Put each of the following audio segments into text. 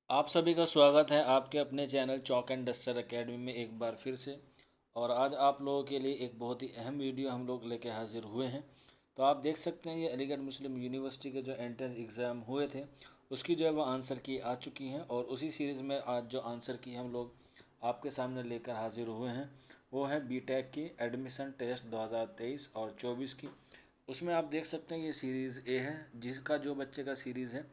आप सभी का स्वागत है आपके अपने channel chalk and duster academy में एक बार फिर से। और आज आप लोगों के लिए एक बहुत ही अहम वीडियो हम लोग लेके हाजिर हुए हैं। तो आप देख सकते हैं ये अलीगढ़ मुस्लिम यूनिवर्सिटी के जो एंट्रेंस एग्ज़ाम हुए थे उसकी जो है वो आंसर की आ चुकी हैं। और उसी सीरीज़ में आज जो आंसर की हम लोग आपके सामने लेकर हाजिर हुए हैं वो है बीटेक की एडमिशन टेस्ट 2023 और 24 की। उसमें आप देख सकते हैं ये सीरीज़ ए है, जिसका जो बच्चे का सीरीज़ है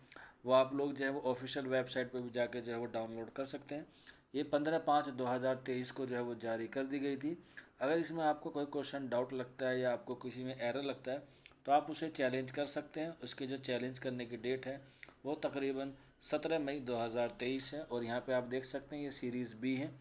वो आप लोग जो है वो ऑफिशियल वेबसाइट पर भी जाके जो है वो डाउनलोड कर सकते हैं। ये 15/5/2023 को जो है वो जारी कर दी गई थी। अगर इसमें आपको कोई क्वेश्चन डाउट लगता है या आपको किसी में एरर लगता है तो आप उसे चैलेंज कर सकते हैं। उसकी जो चैलेंज करने की डेट है वो तकरीबन 17 मई 2023 है। और यहाँ पे आप देख सकते हैं ये सीरीज़ बी है।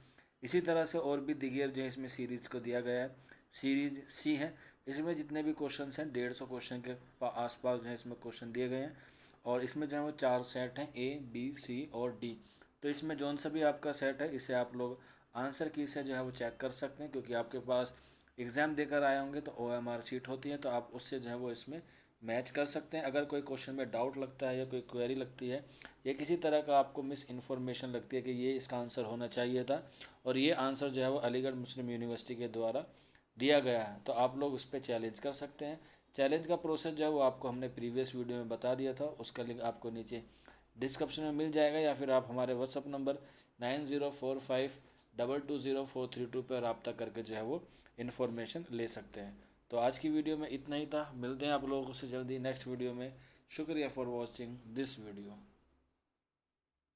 इसी तरह से और भी दिगर जो है इसमें सीरीज़ को दिया गया है, सीरीज सी है। इसमें जितने भी क्वेश्चन हैं 150 क्वेश्चन के आसपास जो है इसमें क्वेश्चन दिए गए हैं। और इसमें जो है वो 4 सेट हैं, ए बी सी और डी। तो इसमें जौन सा भी आपका सेट है इसे आप लोग आंसर की से जो है वो चेक कर सकते हैं, क्योंकि आपके पास एग्ज़ाम देकर आए होंगे तो OMR शीट होती है, तो आप उससे जो है वो इसमें मैच कर सकते हैं। अगर कोई क्वेश्चन में डाउट लगता है या कोई क्वेरी लगती है या किसी तरह का आपको मिस इन्फॉर्मेशन लगती है कि ये इसका आंसर होना चाहिए था और ये आंसर जो है वो अलीगढ़ मुस्लिम यूनिवर्सिटी के द्वारा दिया गया है, तो आप लोग उस पर चैलेंज कर सकते हैं। चैलेंज का प्रोसेस जो है वो आपको हमने प्रीवियस वीडियो में बता दिया था, उसका लिंक आपको नीचे डिस्क्रिप्शन में मिल जाएगा, या फिर आप हमारे व्हाट्सअप नंबर 9045220432 पर रब्ता करके जो है वो इन्फॉर्मेशन ले सकते हैं। तो आज की वीडियो में इतना ही था। मिलते हैं आप लोगों से जल्दी नेक्स्ट वीडियो में। शुक्रिया फॉर वॉचिंग दिस वीडियो।